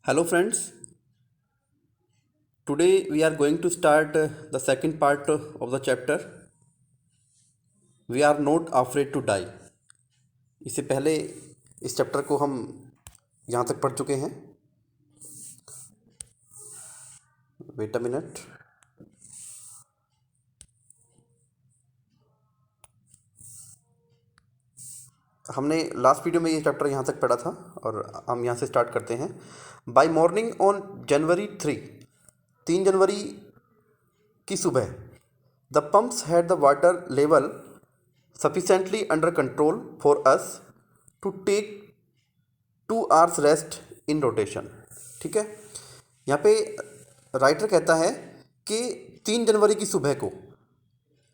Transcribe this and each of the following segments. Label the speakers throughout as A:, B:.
A: Hello friends, today we are going to start the second part of the chapter. We are not afraid to die. इससे पहले इस chapter को हम यहाँ तक पढ़ चुके हैं. Wait a minute. हमने लास्ट वीडियो में ये चैप्टर यहाँ तक पढ़ा था और हम यहाँ से स्टार्ट करते हैं. बाय मॉर्निंग ऑन जनवरी 3 जनवरी की सुबह the pumps had the water level sufficiently under control for us to take 2 hours rest in rotation. ठीक है, यहाँ पे राइटर कहता है कि 3 जनवरी की सुबह को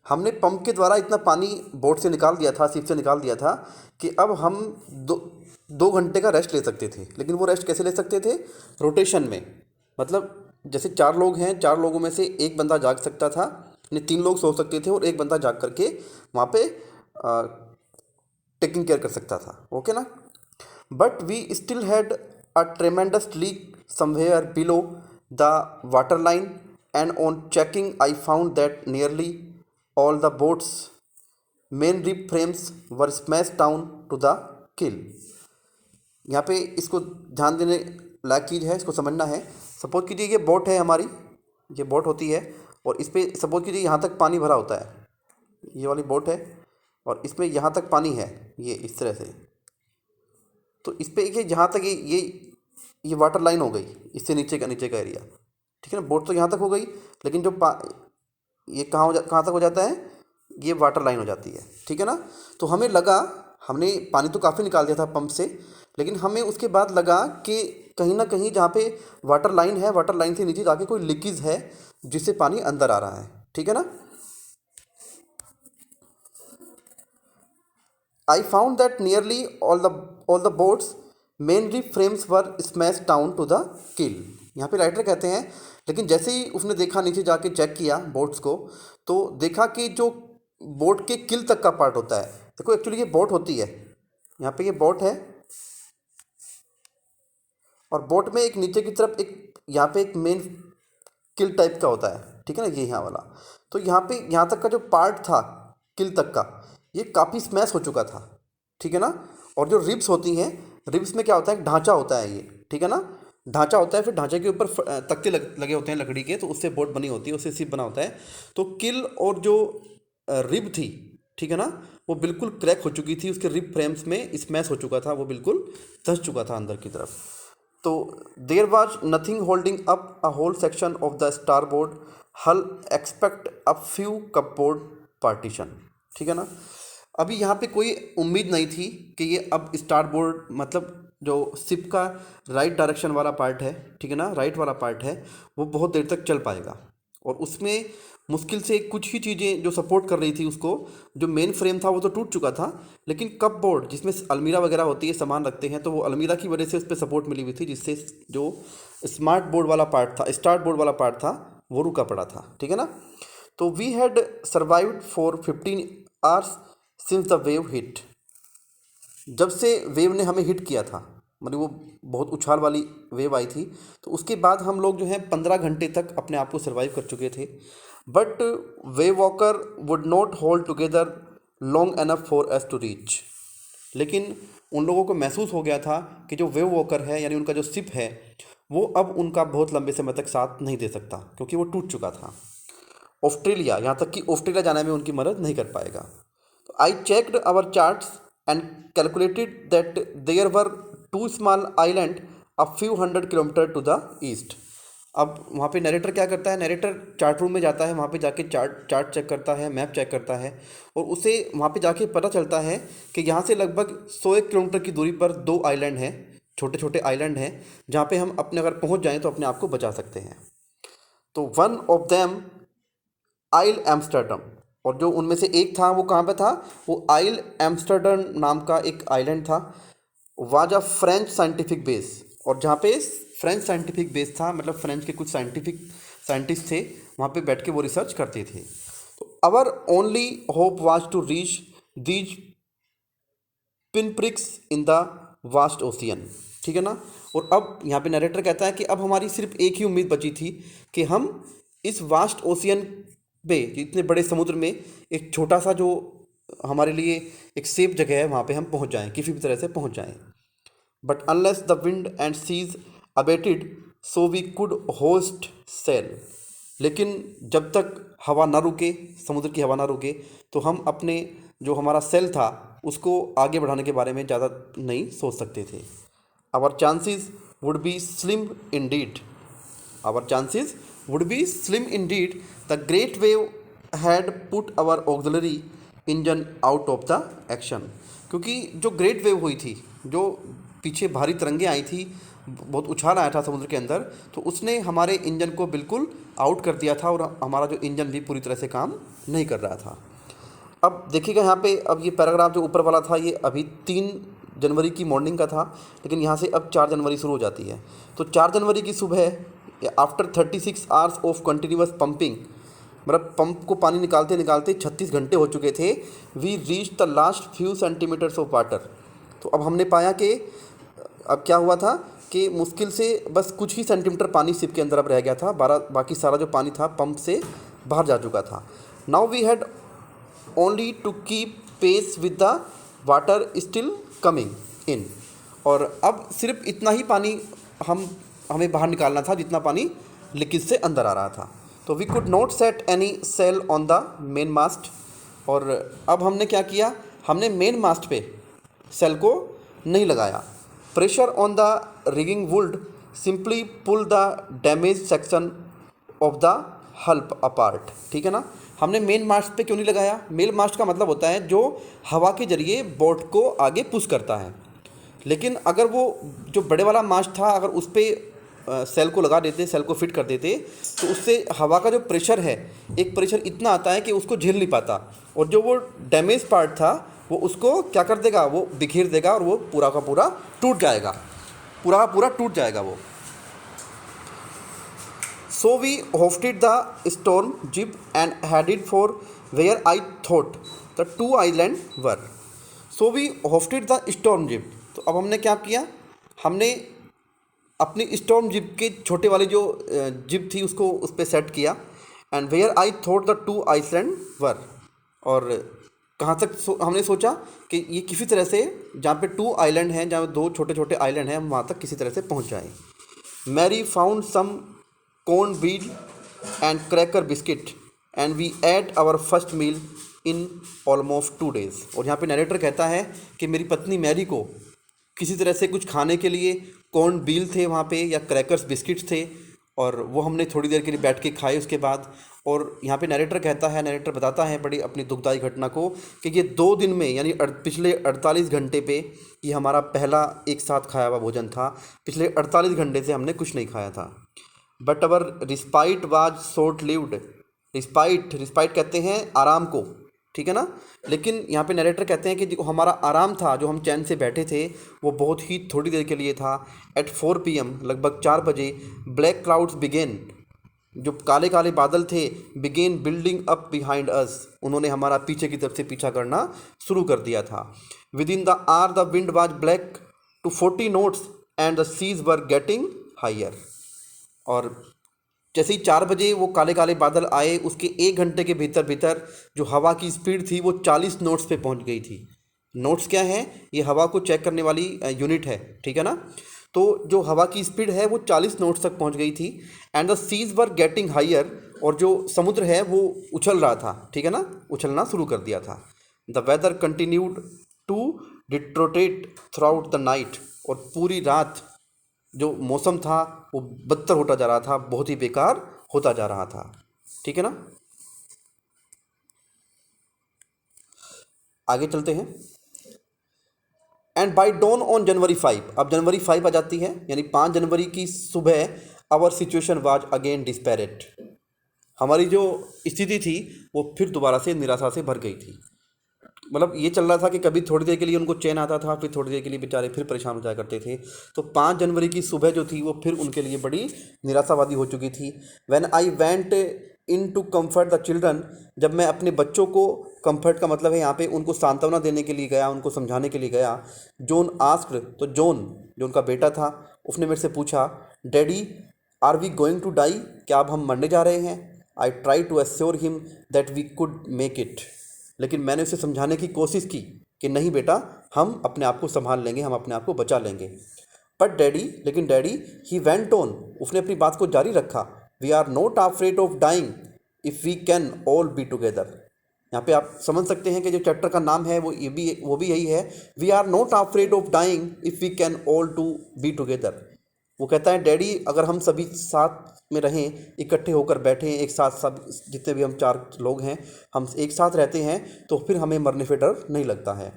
A: हमने पंप के द्वारा इतना पानी बोट से निकाल दिया था, सिप से निकाल दिया था कि अब हम 2 घंटे का रेस्ट ले सकते थे. लेकिन वो रेस्ट कैसे ले सकते थे? रोटेशन में. मतलब जैसे 4 लोग हैं, 4 लोगों में से एक बंदा जाग सकता था, नहीं 3 लोग सो सकते थे और एक बंदा जाग करके वहाँ पे टेकिंग केयर कर सकता था. ओके ना. But we still had a tremendous leak somewhere below the water line and on checking I found that nearly all the boat's main rib frames were smash down to the keel. यहाँ पे इसको ध्यान देने लायक चीज़ है, इसको समझना है. Suppose कीजिए ये बोट है हमारी, ये बोट होती है और इस पर सपोज कीजिए यहाँ तक पानी भरा होता है. ये वाली बोट है और इसमें यहाँ तक पानी है, ये इस तरह से. तो इस पर ये जहाँ तक ये वाटर लाइन हो गई, इससे नीचे का एरिया. ठीक है ना. बोट तो यहाँ तक हो गई, लेकिन जो ये कहाँ तक हो जाता है? ये वाटर लाइन हो जाती है. ठीक है ना. तो हमें लगा, हमने पानी तो काफ़ी निकाल दिया था पंप से, लेकिन हमें उसके बाद लगा कि कहीं ना कहीं जहाँ पे वाटर लाइन है, वाटर लाइन से नी जाके कोई लीकेज है जिससे पानी अंदर आ रहा है. ठीक है ना. I found that nearly all the boats main reef frames were smashed down to the keel. यहाँ पे राइटर कहते हैं, लेकिन जैसे ही उसने देखा, नीचे जाके चेक किया बोट्स को, तो देखा कि जो बोट के किल तक का पार्ट होता है. देखो एक्चुअली ये बोट होती है, यहाँ पे ये बोट है और बोट में एक नीचे की तरफ एक यहाँ पे एक मेन किल टाइप का होता है. ठीक है ना, ये यहाँ वाला. तो यहाँ पे यहाँ तक का जो पार्ट था किल तक का, ये काफ़ी स्मैश हो चुका था. ठीक है ना. और जो रिब्स होती हैं, रिब्स में क्या होता है? एक ढांचा होता है ये. ठीक है ना. ढांचा होता है, फिर ढांचे के ऊपर तख्ते लगे होते हैं लकड़ी के, तो उससे बोट बनी होती है, उससे सिप बना होता है. तो किल और जो रिब थी, ठीक है ना, वो बिल्कुल क्रैक हो चुकी थी. उसके रिब फ्रेम्स में स्मैश हो चुका था, वो बिल्कुल धंस चुका था अंदर की तरफ. तो there was nothing holding up a whole section of the starboard hull expect a few cupboard partition. ठीक है ना. अभी यहाँ पे कोई उम्मीद नहीं थी कि ये अब स्टारबोर्ड, मतलब जो शिप का राइट डायरेक्शन वाला पार्ट है, ठीक है ना, राइट वाला पार्ट है, वो बहुत देर तक चल पाएगा. और उसमें मुश्किल से कुछ ही चीज़ें जो सपोर्ट कर रही थी उसको, जो मेन फ्रेम था वो तो टूट चुका था, लेकिन कप बोर्ड जिसमें अलमीरा वगैरह होती है, सामान रखते हैं, तो वो अलमीरा की वजह से उस पर सपोर्ट मिली हुई थी, जिससे जो स्मार्ट बोर्ड वाला पार्ट था, स्टार्ट बोर्ड वाला पार्ट था, वो रुका पड़ा था. ठीक है ना. तो we had survived for 15 hours since the wave hit. जब से वेव ने हमें हिट किया था, मतलब वो बहुत उछाल वाली वेव आई थी, तो उसके बाद हम लोग जो हैं 15 घंटे तक अपने आप को सर्वाइव कर चुके थे. But Wave Walker would not hold together long enough for us to reach. लेकिन उन लोगों को महसूस हो गया था कि जो वेव वॉकर है, यानी उनका जो शिप है, वो अब उनका बहुत लंबे समय तक साथ नहीं दे सकता, क्योंकि वो टूट चुका था. ऑस्ट्रेलिया, यहाँ तक कि ऑस्ट्रेलिया जाने में उनकी मदद नहीं कर पाएगा. I checked our charts and calculated that there were 2 small islands a few hundred kilometers to the east. अब वहाँ पे नरेटर क्या करता है? नरेटर चार्ट रूम में जाता है, वहाँ पे जाके चार्ट चेक करता है, मैप चेक करता है, और उसे वहाँ पे जाके पता चलता है कि यहाँ से लगभग 101 किलोमीटर की दूरी पर 2 आइलैंड हैं, छोटे छोटे आइलैंड हैं, जहाँ पे हम अपने अगर पहुँच जाएँ तो अपने आप को बचा सकते हैं. तो one of them Ile Amsterdam, और जो उनमें से एक था वो कहाँ पे था? वो आइल एम्स्टर्डम नाम का एक आइलैंड था. Was a French scientific base, और जहाँ पे फ्रेंच साइंटिफिक बेस था, मतलब फ्रेंच के कुछ साइंटिस्ट थे, वहाँ पे बैठ के वो रिसर्च करते थे. तो our only hope was to reach these pin pricks in the vast ocean. ठीक है ना. और अब यहाँ पे नरेटर कहता है कि अब हमारी सिर्फ एक ही उम्मीद बची थी कि हम इस वास्ट ओशियन पे, इतने बड़े समुद्र में, एक छोटा सा जो हमारे लिए एक सेफ जगह है, वहाँ पे हम पहुँच जाएं, किसी भी तरह से पहुँच जाएं। But unless the wind and seas abated so we could hoist sail. लेकिन जब तक हवा ना रुके, समुद्र की हवा ना रुके, तो हम अपने जो हमारा सेल था उसको आगे बढ़ाने के बारे में ज़्यादा नहीं सोच सकते थे। Our chances would be slim indeed. Our chances would be slim indeed. The great wave had put our auxiliary engine out of the action. क्योंकि जो ग्रेट वेव हुई थी, जो पीछे भारी तरंगें आई थी, बहुत उछाल आया था समुद्र के अंदर, तो उसने हमारे इंजन को बिल्कुल आउट कर दिया था और हमारा जो इंजन भी पूरी तरह से काम नहीं कर रहा था। अब देखिएगा यहाँ पे, अब ये पैराग्राफ जो ऊपर वाला था ये अभी 3 जनवरी की मॉर्निंग का था, लेकिन यहाँ से अब 4 जनवरी शुरू हो जाती है। तो 4 जनवरी की सुबह, after 36 hours of continuous pumping, मतलब पंप को पानी निकालते निकालते 36 घंटे हो चुके थे, we reach the last few centimetres of water. तो अब हमने पाया कि अब क्या हुआ था कि मुश्किल से बस कुछ ही सेंटीमीटर पानी शिप के अंदर अब रह गया था, बाकी सारा जो पानी था पंप से बाहर जा चुका था। Now we had only to keep pace with the water still coming in. और अब सिर्फ इतना ही पानी हमें बाहर निकालना था जितना पानी लीकेज से अंदर आ रहा था। तो we could not set any sail on the main mast. और अब हमने क्या किया, हमने मेन मास्ट पे सेल को नहीं लगाया। Pressure on the rigging would simply pull the damage section of the hull apart. ठीक है ना, हमने मेन मास्ट पे क्यों नहीं लगाया? मेन मास्ट का मतलब होता है जो हवा के जरिए बोट को आगे पुश करता है। लेकिन अगर वो जो बड़े वाला मास्ट था, अगर उस पर सेल को लगा देते, सेल को फिट कर देते, तो उससे हवा का जो प्रेशर है, एक प्रेशर इतना आता है कि उसको झेल नहीं पाता, और जो वो डैमेज पार्ट था वो उसको क्या कर देगा, वो बिखेर देगा और वो पूरा का पूरा टूट जाएगा, पूरा का पूरा टूट जाएगा वो। So we hoisted the storm jib and headed for where I thought the 2 islands were. So we hoisted the storm jib. तो अब हमने क्या किया, हमने अपनी स्टॉर्म जिब के छोटे वाली जो जिब थी उसको उस पर सेट किया। And where I thought the 2 island were. और कहाँ तक हमने सोचा कि ये किसी तरह से जहाँ पे 2 आइलैंड हैं, जहाँ 2 छोटे छोटे आइलैंड हैं, हम वहाँ तक किसी तरह से पहुँच जाएँ। Mary found some corn meal and cracker biscuit and we ate our first meal in almost 2 days। और यहाँ पे नरेटर कहता है कि मेरी पत्नी मैरी को किसी तरह से कुछ खाने के लिए कॉर्न बील थे वहाँ पे, या क्रैकर्स बिस्किट्स थे, और वो हमने थोड़ी देर के लिए बैठ के खाए उसके बाद। और यहाँ पे नरेटर कहता है, नरेटर बताता है बड़ी अपनी दुखदाई घटना को कि ये 2 दिन में, यानी पिछले 48 घंटे पे ये हमारा पहला एक साथ खाया हुआ भोजन था। पिछले 48 घंटे से हमने कुछ नहीं खाया था। But our respite was short lived. Respite कहते हैं आराम को, ठीक है ना। लेकिन यहाँ पे नरेटर कहते हैं कि जो हमारा आराम था, जो हम चैन से बैठे थे, वो बहुत ही थोड़ी देर के लिए था। एट 4 PM, लगभग 4 बजे, ब्लैक क्लाउड्स बिगेन, जो काले काले बादल थे, began building up behind us, उन्होंने हमारा पीछे की तरफ से पीछा करना शुरू कर दिया था। Within the hour the wind was black to 40 knots and the seas were getting higher. और जैसे ही 4 बजे वो काले काले बादल आए, उसके 1 घंटे के भीतर भीतर जो हवा की स्पीड थी वो 40 नोट्स पे पहुंच गई थी। नोट्स क्या है? ये हवा को चेक करने वाली यूनिट है, ठीक है ना। तो जो हवा की स्पीड है वो 40 नोट्स तक पहुंच गई थी। And the seas were getting higher, और जो समुद्र है वो उछल रहा था, ठीक है ना, उछलना शुरू कर दिया था। The weather continued to deteriorate throughout the night, और पूरी रात जो मौसम था वो बदतर होता जा रहा था, बहुत ही बेकार होता जा रहा था, ठीक है ना। आगे चलते हैं। And by dawn on January 5, अब जनवरी 5 आ जाती है, यानी 5 जनवरी की सुबह, our situation was again disparate. हमारी जो स्थिति थी वो फिर दोबारा से निराशा से भर गई थी। मतलब ये चल रहा था कि कभी थोड़ी देर के लिए उनको चैन आता था, फिर थोड़ी देर के लिए बेचारे फिर परेशान हो जाया करते थे। तो 5 जनवरी की सुबह जो थी वो फिर उनके लिए बड़ी निराशावादी हो चुकी थी। When I went into comfort the children, जब मैं अपने बच्चों को, कम्फर्ट का मतलब है यहाँ पे उनको सांत्वना देने के लिए गया, उनको समझाने के लिए गया। जॉन आस्क्ड, तो जॉन जो उनका बेटा था उसने मेरे से पूछा, daddy are we going to die, क्या अब हम मरने जा रहे हैं? I try to assure him that we could make it, लेकिन मैंने उसे समझाने की कोशिश की कि नहीं बेटा, हम अपने आप को संभाल लेंगे, हम अपने आप को बचा लेंगे। बट डैडी, लेकिन डैडी, ही वेंट ऑन, उसने अपनी बात को जारी रखा, we are not afraid of dying if we can all be together. यहाँ पे आप समझ सकते हैं कि जो चैप्टर का नाम है वो भी यही है, we are not afraid of dying if we can all to be together. वो कहता है, डैडी अगर हम सभी साथ में रहें, इकट्ठे होकर बैठें एक साथ, सब जितने भी हम 4 लोग हैं, हम एक साथ रहते हैं, तो फिर हमें मरने से डर नहीं लगता है।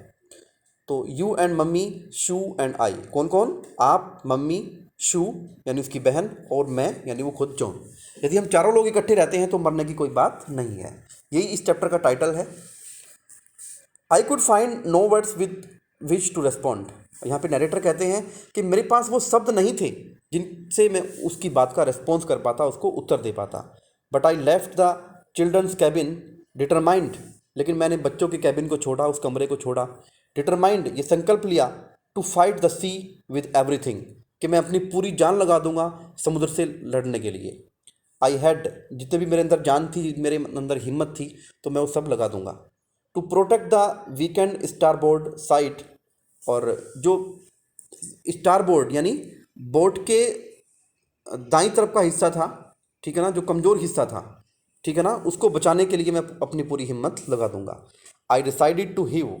A: तो you and mummy, shoe and I, कौन कौन? आप, मम्मी, शू यानी उसकी बहन, और मैं यानी वो खुद जॉन। यदि हम चारों लोग इकट्ठे रहते हैं तो मरने की कोई बात नहीं है। यही इस चैप्टर का टाइटल है। I could find no words with which to respond. यहाँ पे नरेटर कहते हैं कि मेरे पास वो शब्द नहीं थे जिनसे मैं उसकी बात का रिस्पॉन्स कर पाता, उसको उत्तर दे पाता। But I left the children's cabin determined, लेकिन मैंने बच्चों के कैबिन को छोड़ा, उस कमरे को छोड़ा। डिटरमाइंड, ये संकल्प लिया, to fight the sea with everything, कि मैं अपनी पूरी जान लगा दूंगा समुद्र से लड़ने के लिए। आई हैड, जितने भी मेरे अंदर जान थी, मेरे अंदर हिम्मत थी, तो मैं वो सब लगा दूंगा। To protect the weakened starboard side, और जो स्टारबोर्ड यानी बोट के दाईं तरफ का हिस्सा था, ठीक है ना, जो कमज़ोर हिस्सा था, ठीक है ना, उसको बचाने के लिए मैं अपनी पूरी हिम्मत लगा दूंगा। I decided to heave.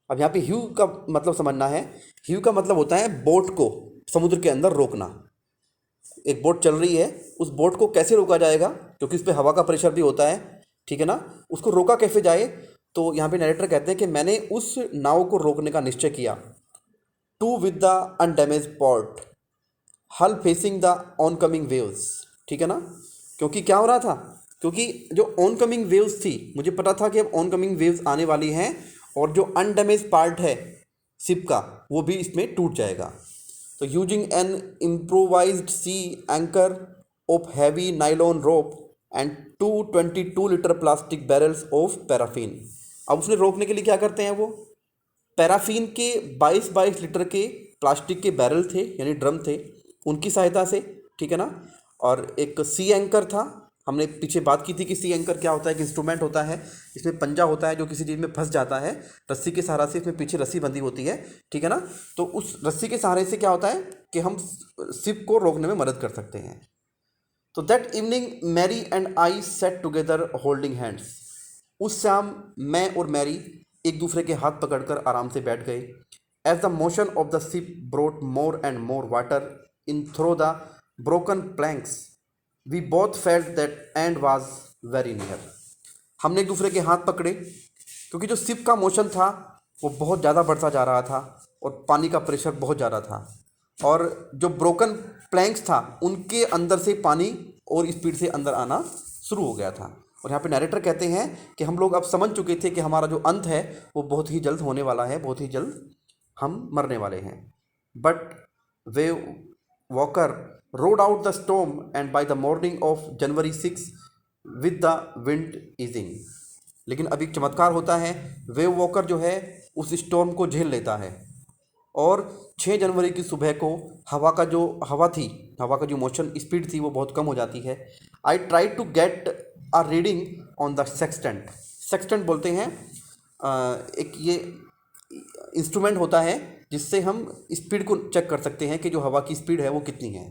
A: अब यहाँ पे हीव का मतलब समझना है। हीव का मतलब होता है बोट को समुद्र के अंदर रोकना। एक बोट चल रही है, उस बोट को कैसे रोका जाएगा, क्योंकि इस पर हवा का प्रेशर भी होता है, ठीक है ना, उसको रोका कैसे जाए? तो यहाँ पे नरेटर कहते हैं कि मैंने उस नाव को रोकने का निश्चय किया। To with the undamaged port, hull facing the oncoming waves, ठीक है ना, क्योंकि क्या हो रहा था, क्योंकि जो ऑन कमिंग वेव्स थी, मुझे पता था कि अब ऑन कमिंग वेव्स आने वाली हैं, और जो अनडैमेज पार्ट है शिप का वो भी इसमें टूट जाएगा। तो using an improvised sea anchor of heavy nylon rope and 222 litre plastic barrels of paraffin. अब उसने रोकने के लिए क्या करते हैं, वो पैराफिन के 22-22 लीटर के प्लास्टिक के बैरल थे यानी ड्रम थे, उनकी सहायता से, ठीक है ना। और एक सी एंकर था, हमने पीछे बात की थी कि सी एंकर क्या होता है, एक इंस्ट्रूमेंट होता है, इसमें पंजा होता है जो किसी चीज़ में फंस जाता है, रस्सी के सहारा से, इसमें पीछे रस्सी बंधी होती है, ठीक है ना। तो उस रस्सी के सहारे से क्या होता है कि हम शिप को रोकने में मदद कर सकते हैं। तो that evening Mary and I sat together holding hands. उस शाम मैं और मैरी एक दूसरे के हाथ पकड़कर आराम से बैठ गए। As the motion of the ship brought more and more water in through the broken planks, we both felt that end was very near. हमने एक दूसरे के हाथ पकड़े क्योंकि जो शिप का मोशन था वो बहुत ज़्यादा बढ़ता जा रहा था और पानी का प्रेशर बहुत ज़्यादा था, और जो ब्रोकन प्लैंक्स था उनके अंदर से पानी और स्पीड से अंदर आना शुरू हो गया था। और यहाँ पे नरेटर कहते हैं कि हम लोग अब समझ चुके थे कि हमारा जो अंत है वो बहुत ही जल्द होने वाला है, बहुत ही जल्द हम मरने वाले हैं। But way walker road out the storm and by the morning of January 6 with the wind easing. लेकिन अभी चमत्कार होता है, वेव वॉकर जो है उस स्टॉर्म को झेल लेता है, और 6 जनवरी की सुबह को हवा का जो मोशन स्पीड थी वो बहुत कम हो जाती है। I try to get a reading on the sextant. Sextant बोलते हैं एक ये इंस्ट्रूमेंट होता है जिससे हम स्पीड को चेक कर सकते हैं कि जो हवा की स्पीड है वो कितनी है।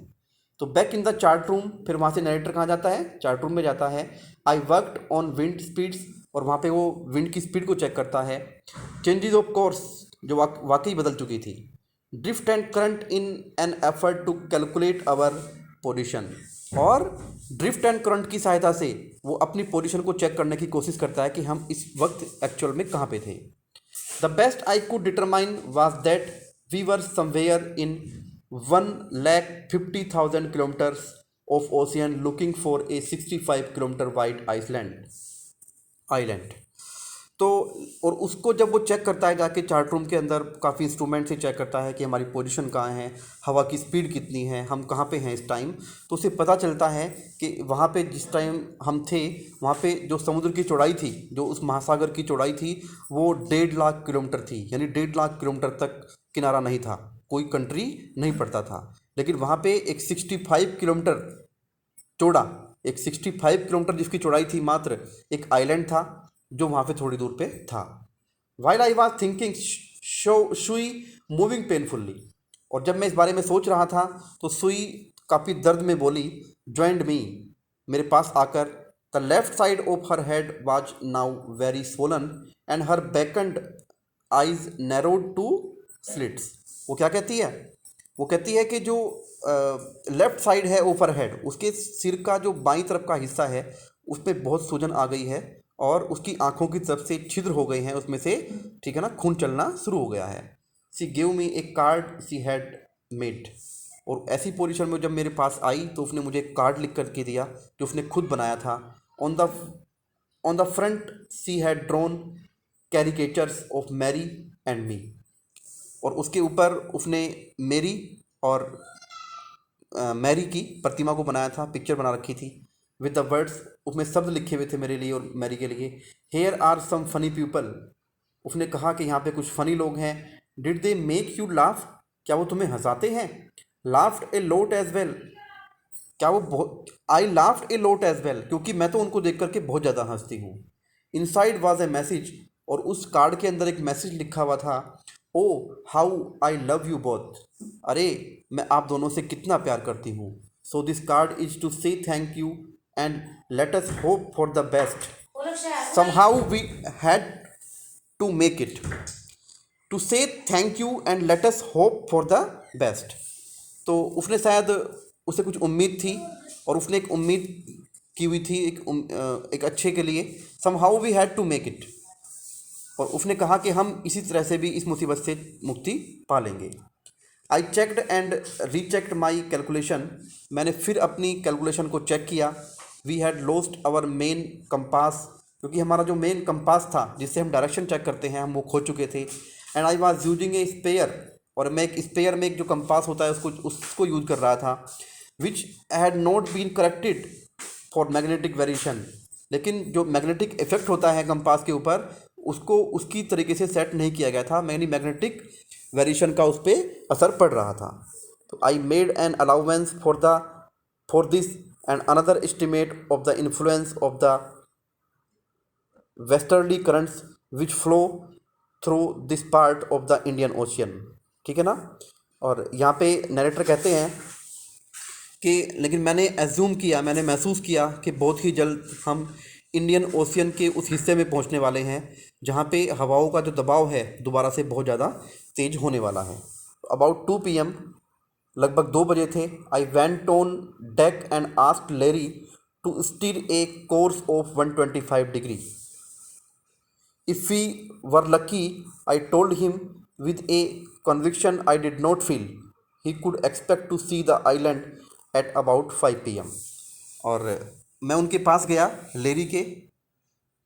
A: तो back in the chart room, फिर वहाँ से नरेटर कहाँ जाता है, चार्ट रूम में जाता है। I worked on wind speeds, और वहाँ पे वो विंड की स्पीड को चेक करता है। चेंजेस ऑफ कोर्स, जो वाकई बदल चुकी थी। Drift and current in an effort to calculate our position, और ड्रिफ्ट एंड करंट की सहायता से वो अपनी पोजीशन को चेक करने की कोशिश करता है कि हम इस वक्त एक्चुअल में कहाँ पे थे। The best I could determine was that we were somewhere in 1,50,000 kilometres of ocean looking for a 65 kilometre wide island. तो और उसको जब वो चेक करता है जाके चार्ट रूम के अंदर, काफ़ी इंस्ट्रूमेंट से चेक करता है कि हमारी पोजीशन कहाँ है, हवा की स्पीड कितनी है, हम कहाँ पे हैं इस टाइम, तो उसे पता चलता है कि वहाँ पे जिस टाइम हम थे वहाँ पे जो समुद्र की चौड़ाई थी, जो उस महासागर की चौड़ाई थी वो 1.5 लाख किलोमीटर थी, यानी 1.5 लाख किलोमीटर तक किनारा नहीं था, कोई कंट्री नहीं पड़ता था। लेकिन वहाँ पे एक 65 किलोमीटर चौड़ा, एक 65 किलोमीटर जिसकी चौड़ाई थी मात्र, एक आइलैंड था जो वहाँ पे थोड़ी दूर पे था। वाइल आई वॉज थिंकिंग सुई मूविंग पेनफुल्ली, और जब मैं इस बारे में सोच रहा था तो सुई काफ़ी दर्द में बोली, ज्वाइंड मी, मेरे पास आकर। The left side of her head was now very swollen and her backend eyes narrowed two slits. वो क्या कहती है? वो कहती है कि जो लेफ्ट साइड है ओवर हेड, उसके सिर का जो बाईं तरफ का हिस्सा है उसमें बहुत सूजन आ गई है और उसकी आंखों की तरफ से छिद्र हो गए हैं उसमें से, ठीक है ना, खून चलना शुरू हो गया है। She give me a card she had made, और ऐसी पोजीशन में जब मेरे पास आई तो उसने मुझे एक कार्ड लिख करके दिया जो उसने खुद बनाया था। On the front she had drawn caricatures of Mary and me, और उसके ऊपर उसने मेरी और मैरी की प्रतिमा को बनाया था, पिक्चर बना रखी थी। विद द वर्ड्स, उसमें शब्द लिखे हुए थे मेरे लिए और मैरी के लिए। Here are some funny people, उसने कहा कि यहाँ पे कुछ फनी लोग हैं। Did they make you laugh, क्या वो तुम्हें हंसाते हैं? Laughed a lot as well, क्या वो बहुत, I laughed a lot as well, क्योंकि मैं तो उनको देख करके बहुत ज़्यादा हंसती हूँ। इनसाइड वाज ए मैसेज, और उस कार्ड के अंदर एक मैसेज लिखा हुआ था। Oh how I love you both, अरे मैं आप दोनों से कितना प्यार करती हूँ। So this card is to say thank you and let us hope for the best, somehow we had to make it, to say thank you and let us hope for the best. तो उसने शायद, उसे कुछ उम्मीद थी और उसने एक उम्मीद की हुई थी एक अच्छे के लिए। Somehow we had to make it, और उसने कहा कि हम इसी तरह से भी इस मुसीबत से मुक्ति पा लेंगे। I checked and rechecked my calculation, मैंने फिर अपनी कैलकुलेशन को चेक किया। We had lost our main compass, क्योंकि हमारा जो मेन कंपास था जिससे हम डायरेक्शन चेक करते हैं, हम वो खो चुके थे। And I was using a spare, और मैं एक स्पेयर में एक जो कंपास होता है उसको यूज कर रहा था। Which had not been corrected for magnetic variation, लेकिन जो मैग्नेटिक इफेक्ट होता है कंपास के ऊपर उसको उसकी तरीके से सेट नहीं किया गया था, मैग्नेटिक वेरिएशन का उस पर असर पड़ रहा था। तो I made an allowance for this and another estimate of the influence of the westerly currents which flow through this part of the Indian ocean, ठीक है ना। और यहाँ पे नरेटर कहते हैं कि लेकिन मैंने एज्यूम किया, मैंने महसूस किया कि बहुत ही जल्द हम इंडियन ओशियन के उस हिस्से में पहुंचने वाले हैं जहां पे हवाओं का जो दबाव है दोबारा से बहुत ज़्यादा तेज होने वाला है। अबाउट 2 PM, लगभग 2 बजे थे। I went on deck and asked Larry to steer a course of 125 degree. If we were lucky, I told him with a conviction I did not feel, he could expect to see the island at about 5 PM। और मैं उनके पास गया लेरी के,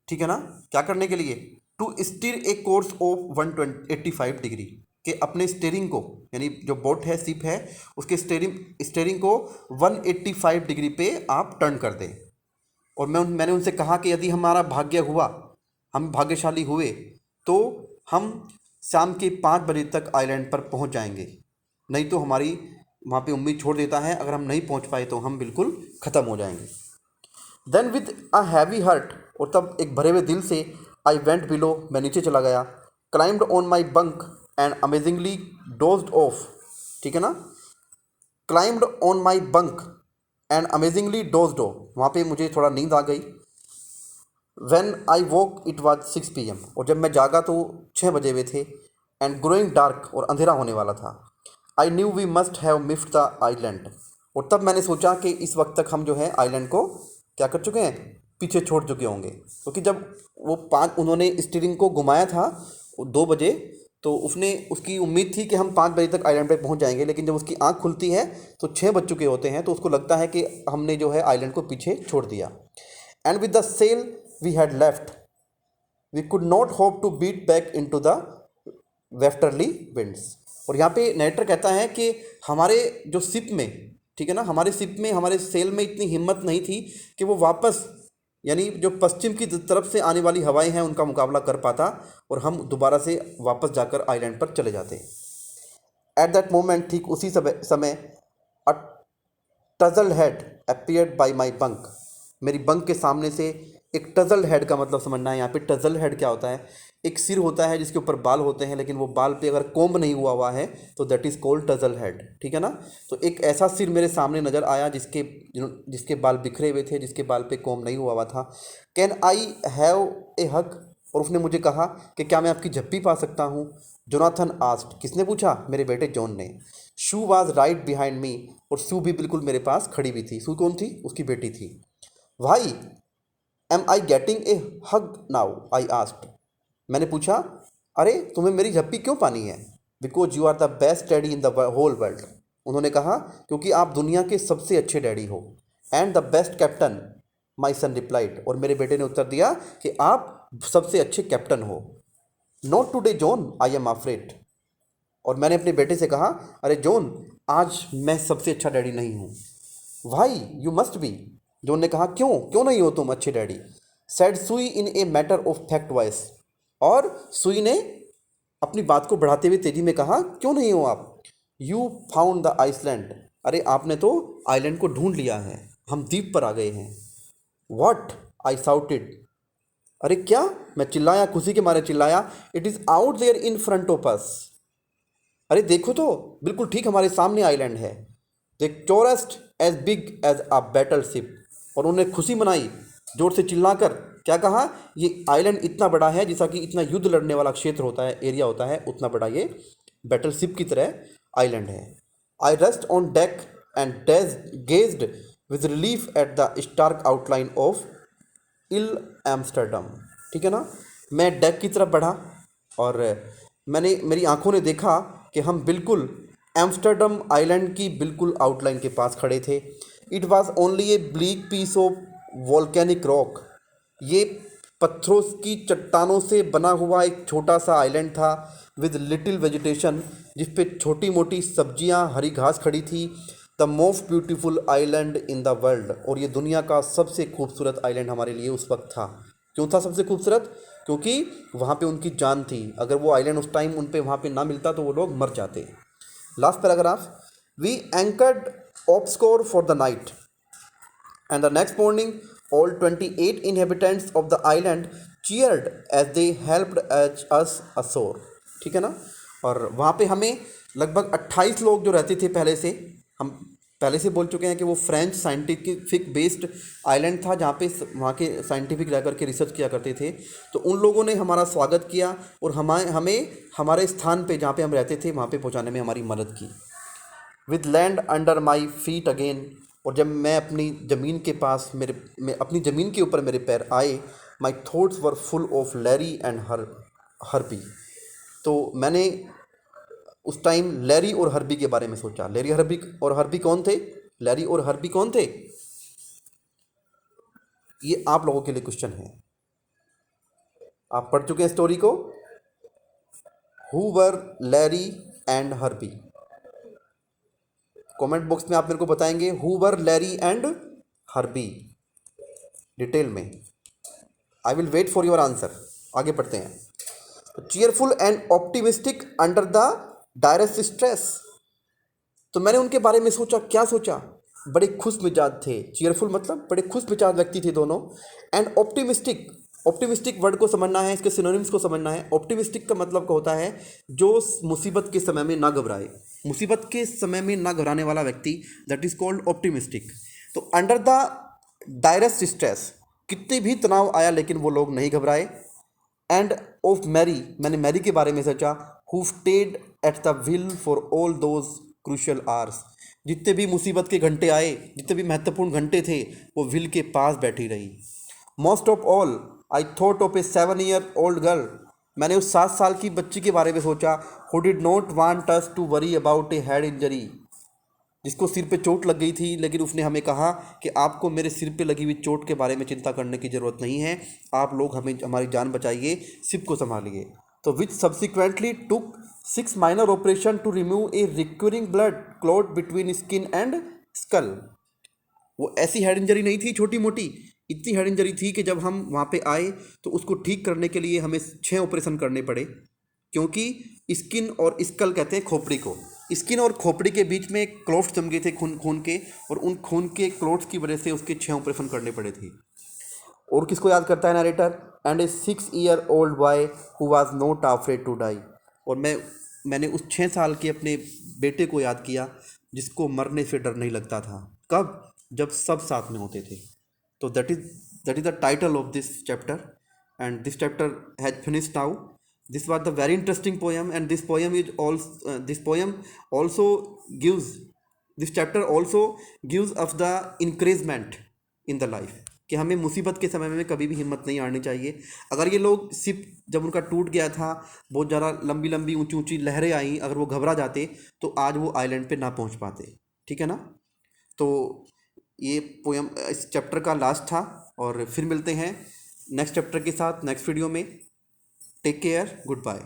A: ठीक है ना, क्या करने के लिए? To steer a course of 185 degree, के अपने स्टेयरिंग को, यानी जो बोट है, शिप है, उसके स्टेयरिंग को 185 डिग्री पे आप टर्न कर दें। और मैंने उनसे कहा कि यदि हमारा भाग्य हुआ, हम भाग्यशाली हुए, तो हम शाम के 5 बजे तक आइलैंड पर पहुंच जाएंगे, नहीं तो हमारी वहाँ पे उम्मीद छोड़ देता है, अगर हम नहीं पहुँच पाए तो हम बिल्कुल ख़त्म हो जाएंगे। Then with a heavy heart, और तब एक भरे हुए दिल से, आई वेंट बिलो, मैं नीचे चला गया। Climbed on my bunk and amazingly dozed of, ठीक है ना, climbed on my bunk and amazingly dozed of, वहाँ पे मुझे थोड़ा नींद आ गई। When I woke it was 6 PM, और जब मैं जागा तो 6 बजे हुए थे। एंड ग्रोइंग डार्क, और अंधेरा होने वाला था। I knew we must have missed the island, और तब मैंने सोचा कि इस वक्त तक हम जो है आइलैंड को क्या कर चुके हैं, पीछे छोड़ चुके होंगे। क्योंकि जब उन्होंने स्टीयरिंग को घुमाया था 2 बजे, तो उसने उसकी उम्मीद थी कि हम 5 बजे तक आइलैंड पे पहुंच जाएंगे, लेकिन जब उसकी आंख खुलती है तो 6 बज चुके होते हैं, तो उसको लगता है कि हमने जो है आइलैंड को पीछे छोड़ दिया। And with the sail we had left we could not hope to beat back into the westerly winds. और यहाँ पे नरेटर कहता है कि हमारे जो शिप में, ठीक है ना, हमारे शिप में, हमारे सेल में इतनी हिम्मत नहीं थी कि वो वापस, यानी जो पश्चिम की तरफ से आने वाली हवाएं हैं उनका मुकाबला कर पाता और हम दोबारा से वापस जाकर आइलैंड पर चले जाते। एट दैट मोमेंट, ठीक उसी समय a tousled head appeared by my bunk. मेरी बंक के सामने से एक टजल हेड का मतलब समझना है यहाँ पे। टजल हेड क्या होता है? एक सिर होता है जिसके ऊपर बाल होते हैं, लेकिन वो बाल पे अगर कोम्ब नहीं हुआ हुआ है तो दैट इज़ कॉल्ड टजल हेड, ठीक है ना। तो एक ऐसा सिर मेरे सामने नज़र आया जिसके बाल बिखरे हुए थे, जिसके बाल पे कोम्ब नहीं हुआ हुआ था। कैन आई हैव ए हग? और उसने मुझे कहा कि क्या मैं आपकी झप्पी पा सकता हूँ? Jonathan asked. किसने पूछा? मेरे बेटे जॉन ने। शू वॉज राइट बिहाइंड मी। और शू भी बिल्कुल मेरे पास खड़ी हुई थी। शू कौन थी? उसकी बेटी थी। Why am I getting a hug now? I asked. मैंने पूछा, अरे तुम्हें मेरी झप्पी क्यों पानी है? Because you are the best daddy in the whole world. उन्होंने कहा, क्योंकि आप दुनिया के सबसे अच्छे डैडी हो। And the best captain, my son replied. और मेरे बेटे ने उत्तर दिया कि आप सबसे अच्छे कैप्टन हो। Not today John, I am afraid. और मैंने अपने बेटे से कहा, अरे जॉन, आज मैं सबसे अच्छा डैडी नहीं हूँ। Why you must be. John ने कहा, क्यों क्यों नहीं हो तुम अच्छे daddy? Said Sue in a matter of fact voice. और सुई ने अपनी बात को बढ़ाते हुए तेजी में कहा, क्यों नहीं हो आप? You found the island. अरे आपने तो आइलैंड को ढूंढ लिया है, हम द्वीप पर आ गए हैं। वॉट? I shouted. अरे क्या? मैं चिल्लाया, खुशी के मारे चिल्लाया। It is out there in front of us. अरे देखो तो, बिल्कुल ठीक हमारे सामने आइलैंड है। The forest as big as a battleship. और उन्होंने खुशी मनाई जोर से चिल्लाकर। क्या कहा? ये आइलैंड इतना बड़ा है, जैसा कि इतना युद्ध लड़ने वाला क्षेत्र होता है, एरिया होता है, उतना बड़ा ये बैटल शिप की तरह आइलैंड है। I rest on deck and gazed with relief at the stark outline of Ile Amsterdam. ठीक है ना। मैं डेक की तरफ बढ़ा और मेरी आंखों ने देखा कि हम बिल्कुल एम्स्टर्डम आइलैंड की बिल्कुल आउटलाइन के पास खड़े थे। It was only a bleak piece of volcanic rock. ये पत्थरों की चट्टानों से बना हुआ एक छोटा सा आइलैंड था विद लिटिल वेजिटेशन, जिस पे छोटी मोटी सब्जियां, हरी घास खड़ी थी। The most beautiful island in the world. और ये दुनिया का सबसे खूबसूरत आइलैंड हमारे लिए उस वक्त था। क्यों था सबसे खूबसूरत? क्योंकि वहाँ पे उनकी जान थी। अगर वो आइलैंड उस टाइम उन पे वहाँ पे ना मिलता तो वो लोग मर जाते। Last paragraph. We anchored offshore for the night and the next morning all 28 inhabitants of the island cheered as they helped us ashore। ठीक है ना। और वहाँ पे हमें लगभग 28 लोग जो रहते थे पहले से, हम पहले से बोल चुके हैं कि वो फ्रेंच साइंटिफिक बेस्ड आइलैंड था, जहाँ पे वहाँ के साइंटिफिक रह करके रिसर्च किया करते थे। तो उन लोगों ने हमारा स्वागत किया और हमें हमारे स्थान पे जहाँ पे हम रहते थे वहाँ पे पहुँचाने में हमारी मदद की। With land under my feet again. और जब मैं अपनी ज़मीन के पास अपनी ज़मीन के ऊपर मेरे पैर आए, my thoughts were full of Larry and Herbie. तो मैंने उस टाइम लैरी और हर्बी के बारे में सोचा। लैरी हर्बी और हर्बी कौन थे? लैरी और हर्बी कौन थे? ये आप लोगों के लिए क्वेश्चन है। आप पढ़ चुके हैं स्टोरी को। Who were Larry and Herbie? Comment box में आप मेरे को बताएंगे who were Larry and Herbie detail में। I will wait for your answer. आगे पढ़ते हैं। Cheerful and optimistic under the direst stress. तो मैंने उनके बारे में सोचा। क्या सोचा? बड़े खुश मिजाज थे। चीयरफुल मतलब बड़े खुश मिजाज व्यक्ति थे दोनों। एंड ऑप्टिमिस्टिक, ऑप्टिमिस्टिक वर्ड को समझना है, इसके सिनोनिम्स को समझना है। ऑप्टिमिस्टिक का मतलब होता है जो मुसीबत के समय में ना घबराए। मुसीबत के समय में ना घबराने वाला व्यक्ति, दैट इज कॉल्ड ऑप्टिमिस्टिक। तो अंडर द डायरेस्ट स्ट्रेस, कितने भी तनाव आया लेकिन वो लोग नहीं घबराए। एंड ऑफ मैरी, मैंने मैरी के बारे में सोचा। Who stayed at the will for all those crucial hours. जितने भी मुसीबत के घंटे आए, जितने भी महत्वपूर्ण घंटे थे, वो विल के पास बैठी रही। Most of all I thought of A 7 year old girl. मैंने उस 7 साल की बच्ची के बारे में सोचा। Who did not want us to worry about a head injury. जिसको सिर पे चोट लग गई थी, लेकिन उसने हमें कहा कि आपको मेरे सिर पे लगी हुई चोट के बारे में चिंता करने की ज़रूरत नहीं है, आप लोग हमें हमारी जान बचाइए, शिप को संभालिए। तो which subsequently took 6 minor operation to remove a recurring blood clot between skin and skull. वो ऐसी हेड इंजरी नहीं थी छोटी मोटी, इतनी हेड इंजरी थी कि जब हम वहाँ पे आए तो उसको ठीक करने के लिए हमें 6 ऑपरेशन करने पड़े। क्योंकि स्किन और स्कल कहते हैं खोपड़ी को, स्किन और खोपड़ी के बीच में क्लोट्स जम गए थे खून खून के, और उन खून के क्लोट्स की वजह से उसके 6 ऑपरेशन करने पड़े थे। और किसको याद करता है narrator? And a 6 year old boy who was not afraid to die. और मैंने उस 6 साल के अपने बेटे को याद किया जिसको मरने से डर नहीं लगता था। कब? जब सब साथ में होते थे। तो that is the title of this chapter, and this chapter has finished now. This was the very interesting poem, and this poem also gives this chapter also gives us the encouragement in the life कि हमें मुसीबत के समय में कभी भी हिम्मत नहीं हारनी चाहिए। अगर ये लोग सिप जब उनका टूट गया था, बहुत ज़्यादा लंबी लंबी ऊंची ऊंची लहरें आई, अगर वो घबरा जाते तो आज वो आइलैंड पे ना पहुंच पाते। ठीक है ना? तो ये पोयम इस चैप्टर का लास्ट था, और फिर मिलते हैं नेक्स्ट चैप्टर के साथ नेक्स्ट वीडियो में। Take care, good bye.